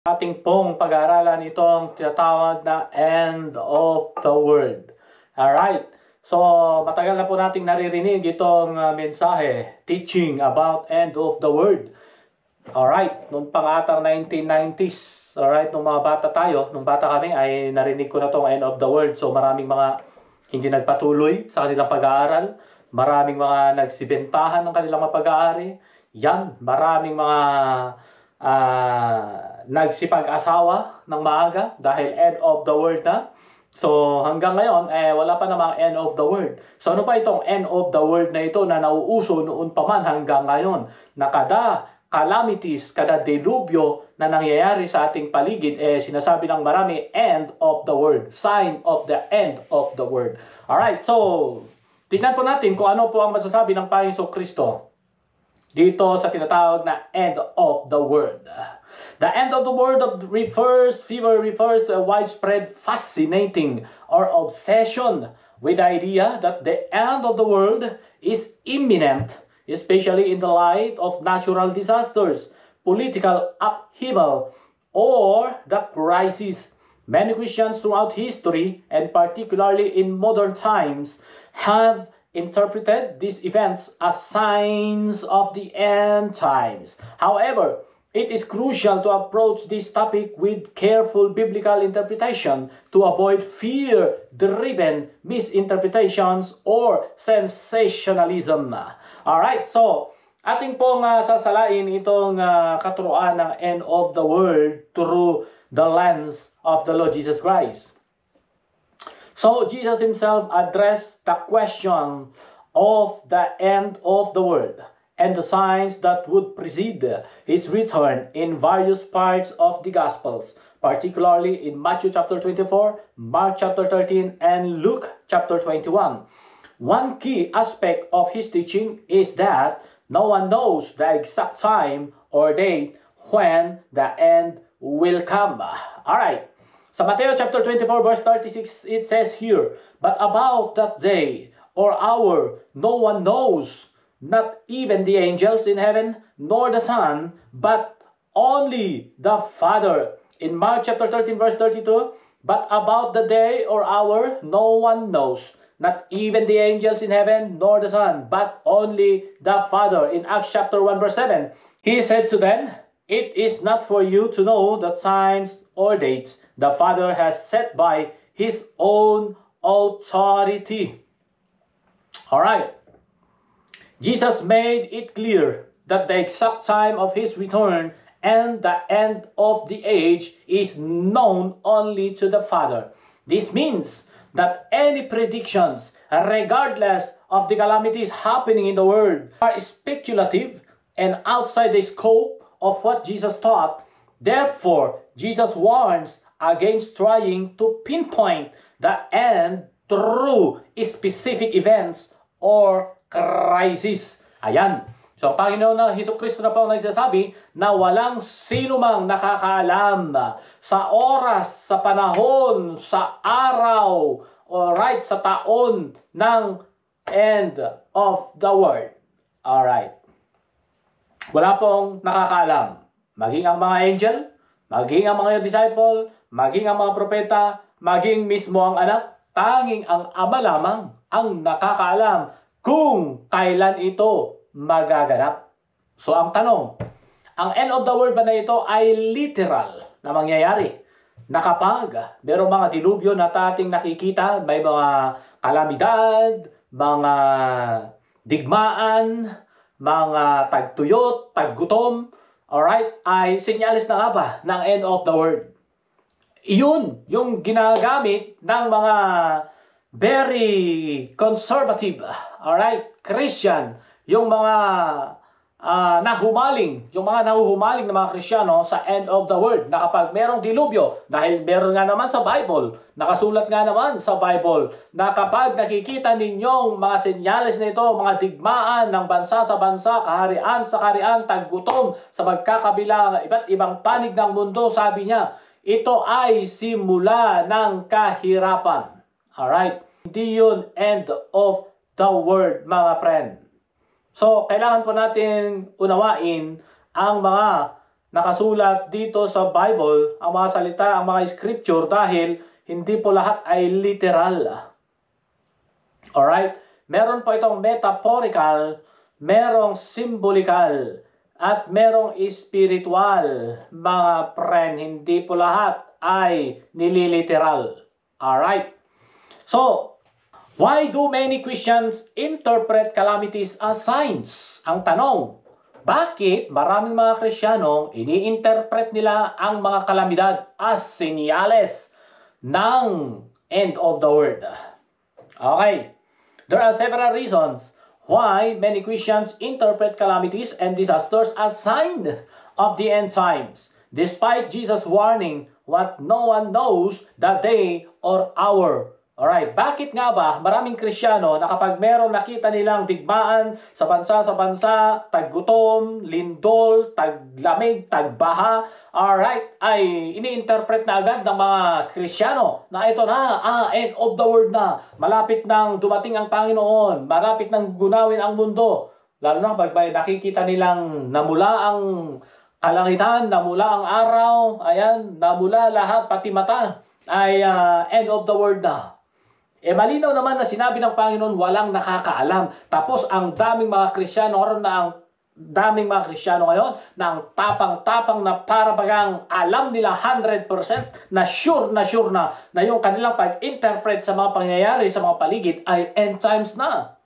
Ating pong pag-aaralan itong tinatawag na end of the world. Alright, so matagal na po nating naririnig itong mensahe, teaching about end of the world. Alright, noong pangatang 1990s, alright, nung mga bata tayo, nung bata kami ay narinig ko na itong end of the world. So maraming mga hindi nagpatuloy sa kanilang pag-aaral, maraming mga nagsibentahan ng kanilang mga pag-aari, yan, maraming mga nagsipag-asawa ng maaga dahil end of the world na. So hanggang ngayon, wala pa namang end of the world. So ano pa itong end of the world na ito na nauuso noon pa man hanggang ngayon? Na kada calamities, kada delubyo na nangyayari sa ating paligid, sinasabi ng marami, end of the world. Sign of the end of the world. Alright, so tingnan po natin kung ano po ang masasabi ng Panginoong Jesucristo dito sa tinatawag na end of the world. The end of the world refers to a widespread fascinating or obsession with the idea that the end of the world is imminent, especially in the light of natural disasters, political upheaval, or the crisis. Many Christians throughout history, and particularly in modern times, have interpreted these events as signs of the end times. However, it is crucial to approach this topic with careful biblical interpretation to avoid fear-driven misinterpretations or sensationalism. Alright, so ating pong sasalain itong katuruan ng end of the world through the lens of the Lord Jesus Christ. So Jesus himself addressed the question of the end of the world and the signs that would precede his return in various parts of the Gospels, particularly in Matthew chapter 24, Mark chapter 13, and Luke chapter 21. One key aspect of his teaching is that no one knows the exact time or date when the end will come. Alright. Sa Matthew chapter 24 verse 36, it says here, "But about that day or hour no one knows, not even the angels in heaven, nor the Son, but only the Father." In Mark chapter 13 verse 32, "But about the day or hour no one knows, not even the angels in heaven, nor the Son, but only the Father." In Acts chapter 1 verse 7, he said to them, "It is not for you to know the times or dates the Father has set by his own authority." Alright. Jesus made it clear that the exact time of his return and the end of the age is known only to the Father. This means that any predictions, regardless of the calamities happening in the world, are speculative and outside the scope of what Jesus taught. Therefore, Jesus warns against trying to pinpoint the end through specific events or crisis. Ayan. So, ang Panginoon na Jesucristo na po ang nagsasabi na walang sino mang nakakaalam sa oras, sa panahon, sa araw, alright, sa taon ng end of the world. Alright. Wala pong nakakaalam. Maging ang mga angel, maging ang mga disciple, maging ang mga propeta, maging mismo ang anak, tanging ang Ama lamang ang nakakaalam kung kailan ito magaganap. So ang tanong, ang end of the world ba na ito ay literal na mangyayari? Na kapag merong mga dilubyo na ating nakikita, may mga kalamidad, mga digmaan, mga tagtuyot, taggutom, alright, ay sinyalis na nga ba ng end of the world? Iyon yung ginagamit ng mga very conservative, alright, Christian, yung mga nahuhumaling na mga Kristiyano sa end of the world, na kapag merong dilubyo, dahil meron nga naman sa Bible, nakasulat nga naman sa Bible, na kapag nakikita ninyong mga senyales na ito, mga digmaan ng bansa sa bansa, kaharian sa kaharian, taggutom sa magkakabilang iba't ibang panig ng mundo, sabi niya, ito ay simula ng kahirapan. Alright? Hindi yun end of the world, mga friend. So, kailangan po natin unawain ang mga nakasulat dito sa Bible, ang mga salita, ang mga scripture, dahil hindi po lahat ay literal. Alright? Meron po itong metaphorical, merong symbolical, at merong spiritual. Mga friend, hindi po lahat ay nililiteral. Alright? So, why do many Christians interpret calamities as signs? Ang tanong, bakit maraming mga Kristiyano ini-interpret nila ang mga kalamidad as senyales ng end of the world? Okay. There are several reasons why many Christians interpret calamities and disasters as sign of the end times, despite Jesus' warning what no one knows the day or hour. Alright, bakit nga ba maraming Kristiyano na kapag meron nakita nilang digmaan sa bansa, taggutom, lindol, taglamig, tagbaha, alright, ay ini-interpret na agad ng mga Kristiyano na ito na, end of the world na, malapit nang dumating ang Panginoon, malapit nang gunawin ang mundo. Lalo na pag nakikita nilang namula ang kalangitan, namula ang araw, ayan, namula lahat, pati mata, ay end of the world na. Malinaw naman na sinabi ng Panginoon, walang nakakaalam. Tapos ang daming mga Kristiyano ngayon na ang tapang-tapang na para bagang alam nila 100% na sure na yung kanilang pag-interpret sa mga pangyayari sa mga paligid ay end times na.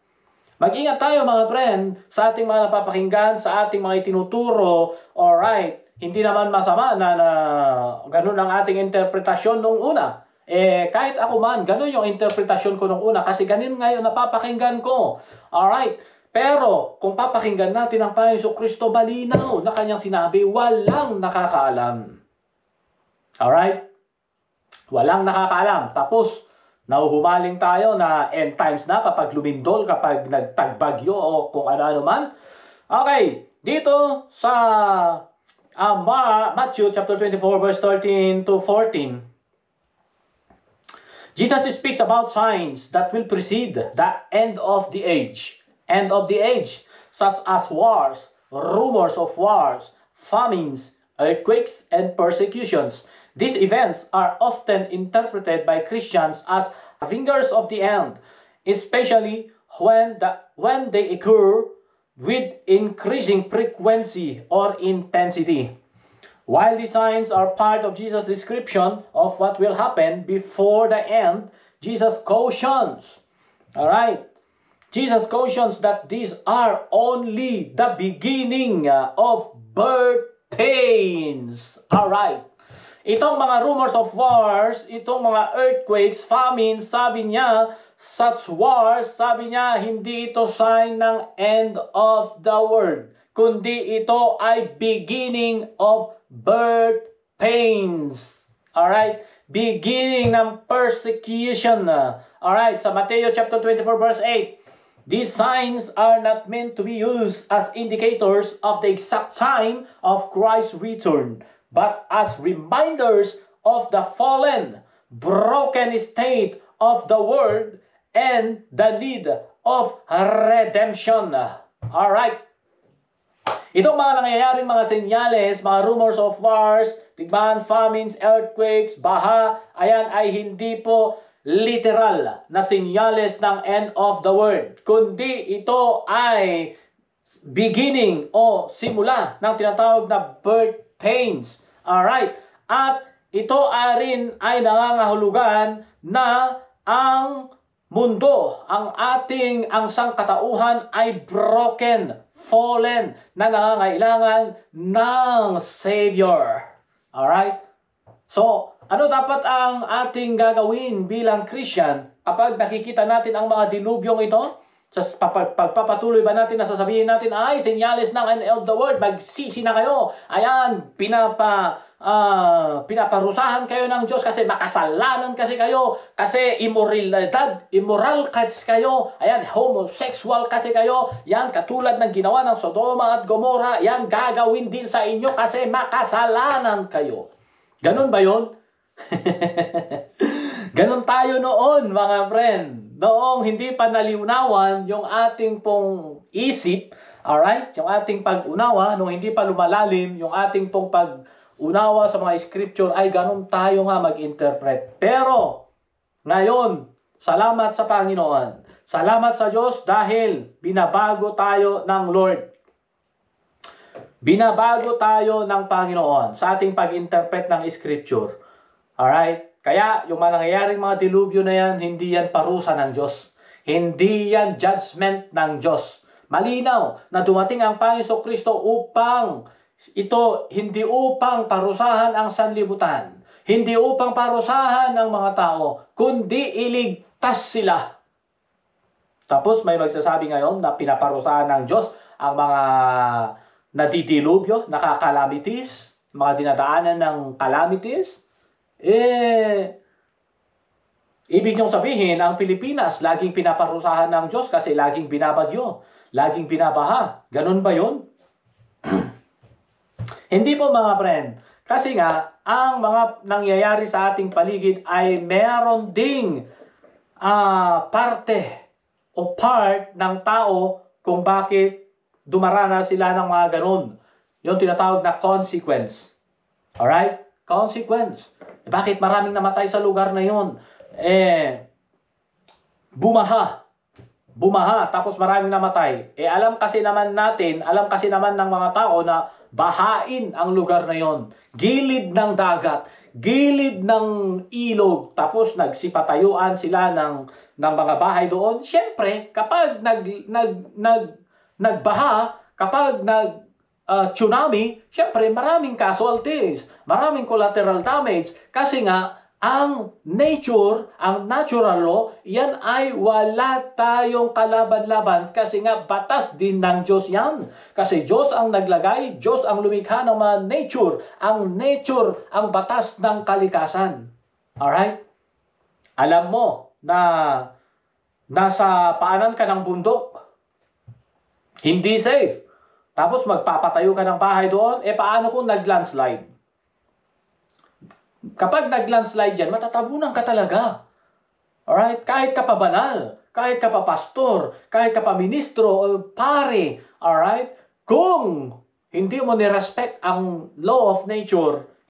Mag-ingat tayo mga friend sa ating mga napapakinggan, sa ating mga itinuturo. Alright, hindi naman masama na ganun ang ating interpretasyon nung una. Kahit ako man, ganun yung interpretasyon ko nung una kasi ganun ngayon napapakinggan ko. Alright? Pero, kung papakinggan natin ang Panginoon Kristo, malinaw na kanyang sinabi, walang nakakaalam. Alright? Walang nakakaalam. Tapos, nahuhumaling tayo na end times na kapag lumindol, kapag nagtagbagyo o kung ano-ano man. Okay, dito sa Matthew chapter 24 verse 13 to 14, Jesus speaks about signs that will precede the end of the age. End of the age, such as wars, rumors of wars, famines, earthquakes, and persecutions. These events are often interpreted by Christians as fingers of the end, especially when they occur with increasing frequency or intensity. While these signs are part of Jesus' description of what will happen before the end, Jesus cautions, alright, Jesus cautions that these are only the beginning of birth pains. Alright, itong mga rumors of wars, itong mga earthquakes, famines, sabi niya, such wars, sabi niya, hindi ito sign ng end of the world, kundi ito ay beginning of birth pains. Alright? Beginning ng persecution. Alright? Sa Matthew chapter 24 verse 8, these signs are not meant to be used as indicators of the exact time of Christ's return, but as reminders of the fallen, broken state of the world and the need of redemption. Alright? Itong mga nangyayaring mga senyales, mga rumors of wars, digmaan, famines, earthquakes, baha, ayan ay hindi po literal na senyales ng end of the world, kundi ito ay beginning o simula ng tinatawag na birth pains. Alright? At ito rin ay nangangahulugan na ang mundo, ang sangkatauhan ay broken, fallen, na nangangailangan ng Savior. Alright? So, ano dapat ang ating gagawin bilang Christian kapag nakikita natin ang mga dilubyong ito? Pagpapatuloy ba natin na sasabihin natin, ay, senyales ng end of the world, magsisi na kayo. Ayan, pinaparusahan kayo ng Diyos kasi makasalanan kasi kayo, kasi immoral kasi kayo, ayan, homosexual kasi kayo, yan, katulad ng ginawa ng Sodoma at Gomorrah, yan, gagawin din sa inyo kasi makasalanan kayo. Ganun ba yun? Ganon tayo noon, mga friend. Noong hindi pa naliwnawan yung ating pong isip, Alright? Yung ating pag-unawa, nung hindi pa lumalalim, yung ating pong pag-unawa sa mga scripture ay ganun tayo nga mag-interpret. Pero, ngayon, salamat sa Panginoon. Salamat sa Diyos dahil binabago tayo ng Lord. Binabago tayo ng Panginoon sa ating pag-interpret ng scripture. Alright? Kaya, yung mga nangyayaring mga dilubyo na yan, hindi yan parusa ng Diyos. Hindi yan judgment ng Diyos. Malinaw na dumating ang Panginoong Kristo upang ito, hindi upang parusahan ang sanlibutan, hindi upang parusahan ang mga tao, kundi iligtas sila. Tapos may magsasabi ngayon na pinaparusahan ng Diyos ang mga nadidilubyo, nakakalamities, mga dinadaanan ng calamities. Ibig niyong sabihin, ang Pilipinas laging pinaparusahan ng Diyos kasi laging binabagyo, laging binabaha. Ganun ba yun? Hindi po mga friend. Kasi nga, ang mga nangyayari sa ating paligid ay meron ding parte o part ng tao kung bakit dumaranas sila ng mga ganun. Yung tinatawag na consequence. Alright? Consequence. Bakit maraming namatay sa lugar na yun? Bumaha, tapos maraming namatay. Alam kasi naman ng mga tao na bahain ang lugar na yon. Gilid ng dagat, gilid ng ilog, tapos nagsipatayuan sila ng mga bahay doon. Siyempre, kapag nagbaha, kapag tsunami, siyempre maraming casualties, maraming collateral damage, kasi nga, ang nature, ang natural law, yan ay wala tayong kalaban-laban kasi nga batas din ng Diyos yan. Kasi Diyos ang naglagay, Diyos ang lumikha ng mga nature. Ang nature, ang batas ng kalikasan. Alright? Alam mo na nasa paanan ka ng bundok, hindi safe. Tapos magpapatayo ka ng bahay doon, paano kung nag-landslide? Kapag nag-landslide yan, matatabunan ka talaga. Alright? Kahit ka pa banal, kahit ka pa pastor, kahit ka pa ministro o pare, alright? Kung hindi mo ni-respect ang law of nature,